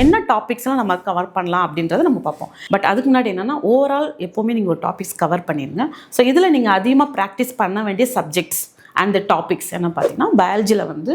என்ன டாபிக்ஸ்லாம் நம்ம கவர் பண்ணலாம் அப்படின்றத நம்ம பார்ப்போம். பட் அதுக்கு முன்னாடி என்னென்னா ஓவரால் எப்போவுமே நீங்கள் ஒரு டாபிக்ஸ் கவர் பண்ணிடுங்க. ஸோ இதில் நீங்கள் அதிகமாக ப்ராக்டிஸ் பண்ண வேண்டிய சப்ஜெக்ட்ஸ் அண்ட் டாபிக்ஸ் என்ன பார்த்தீங்கன்னா, பயாலஜியில் வந்து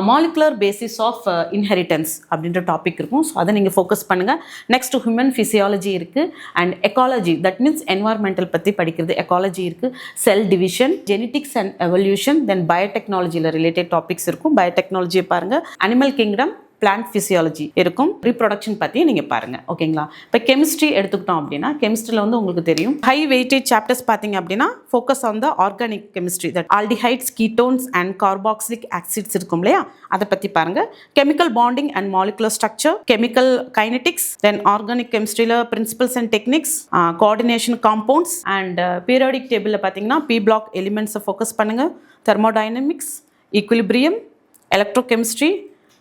மாலிகுலர் பேசிஸ் ஆஃப் இன்ஹெரிட்டன்ஸ் அப்படின்ற டாபிக் இருக்கும். ஸோ அதை நீங்கள் ஃபோக்கஸ் பண்ணுங்கள். நெக்ஸ்ட் ஹியூமன் ஃபிசியாலஜி இருக்குது and ecology, that means environmental பற்றி படிக்கிறது எக்காலஜி இருக்குது. Cell division, genetics and evolution, then பயோடெக்னாலஜியில் ரிலேட்டட் டாபிக்ஸ் இருக்கும். பயோடெக்னாலஜியை பாருங்கள். அனிமல் கிங்டம், பிளான்ட் ஃபிசியாலஜி இருக்கும். ரீப்ரொடக்ஷன் பற்றி நீங்கள் பாருங்கள். ஓகேங்களா? இப்போ கெமிஸ்ட்ரி எடுத்துக்கிட்டோம் அப்படின்னா, கெமிஸ்ட்ரியில் வந்து உங்களுக்கு தெரியும் ஹை வெயிட்டேஜ் சாப்டர்ஸ் பார்த்தீங்க அப்படின்னா focus on the organic chemistry, that aldehydes, ketones and carboxylic acids இருக்கும் இல்லையா, அதை பற்றி பாருங்கள். Chemical bonding and molecular structure, chemical kinetics, then organic கெமிஸ்ட்ரியில் principles and techniques, coordination compounds and periodic டேபிளில் பார்த்தீங்கன்னா பி பிளாக் எலிமெண்ட்ஸை ஃபோக்கஸ் பண்ணுங்கள். Thermodynamics, equilibrium, electrochemistry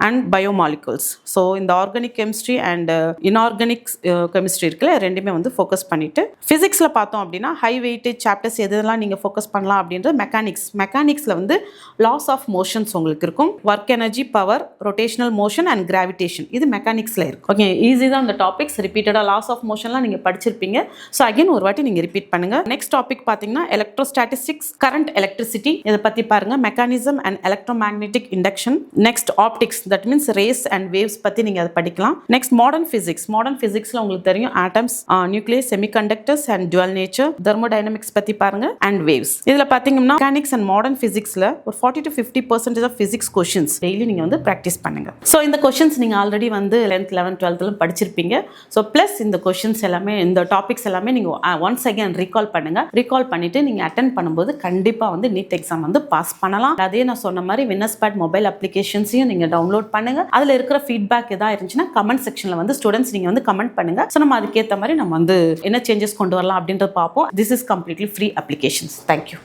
and biomolecules. So இந்த organic chemistry and inorganic chemistry இருக்குல்ல, ரெண்டுமே வந்து ஃபோக்கஸ் பண்ணிவிட்டு ஃபிசிக்ஸில் பார்த்தோம் அப்படின்னா ஹை வெயிட்டேஜ் சாப்டர்ஸ் எதெல்லாம் நீங்கள் ஃபோக்கஸ் பண்ணலாம் அப்படின்ற மெக்கானிக்ஸில் வந்து லாஸ் ஆஃப் மோஷன்ஸ் உங்களுக்கு இருக்கும். Work energy, power, rotational motion and gravitation, இது மெக்கானிக்ஸில் இருக்கும். ஓகே, ஈஸி தான் இந்த டாபிக்ஸ். ரிப்பீட்டடாக லாஸ் ஆஃப் மோஷன்லாம் நீங்கள் படிச்சிருப்பீங்க. ஸோ அகைன் ஒரு வாட்டி நீங்கள் ரிப்பீட் பண்ணுங்கள். நெக்ஸ்ட் டாபிக் பார்த்தீங்கன்னா எலக்ட்ரோஸ்டாட்டிஸ்டிக்ஸ், கரண்ட் எலக்ட்ரிசிட்டி, இதை பற்றி பாருங்கள். Mechanism and electromagnetic induction. Next optics, that means race and waves பற்றி நீங்கள் அதை படிக்கலாம். நெக்ஸ்ட் மாடர்ன் ஃபிசிக்ஸில் உங்களுக்கு தெரியும் atoms, nucleus, semiconductors and twelve nature. Thermodynamics பற்றி பாருங்க அண்ட் வேவ்ஸ். இதில் பார்த்தீங்கன்னா மெக்கானிக்ஸ் அண்ட் மாடர்ன் ஃபிசிக்ஸில் ஒரு 40 to 50% of physics questions daily நீங்கள் வந்து ப்ராக்டிஸ் பண்ணுங்க. ஸோ இந்த கொஷின்ஸ் நீங்கள் ஆல்ரெடி வந்து 10th 11th 12th படிச்சிருப்பீங்க. ஸோ ப்ளஸ் இந்த கொஷின்ஸ் எல்லாமே, இந்த டாபிக்ஸ் எல்லாமே நீங்கள் ஒன்ஸ் அகேன் ரீகால் பண்ணுங்க. ரீகால் பண்ணிட்டு நீங்கள் அட்டென்ட் பண்ணும்போது கண்டிப்பாக வந்து நீட் எக்ஸாம் வந்து பாஸ் பண்ணலாம். அதே நான் சொன்ன மாதிரி வின்னர்ஸ்பேட் மொபைல் அப்ளிகேஷன்ஸையும் நீங்கள் டவுன்லோட் பண்ணுங்க. அதுல இருக்கிற ஃபீட்பேக் ஏதாவது இருந்துச்சுன்னா கமெண்ட் செக்ஷன்ல வந்து ஸ்டூடெண்ட்ஸ் நீங்க வந்து கமெண்ட் பண்ணுங்க. ஸோ நம்ம அதுக்கேற்ற மாதிரி நம்ம வந்து என்ன சேஞ்சஸ் கொண்டு வரலாம் அப்படின்றத பார்ப்போம். This is completely free applications. Thank you.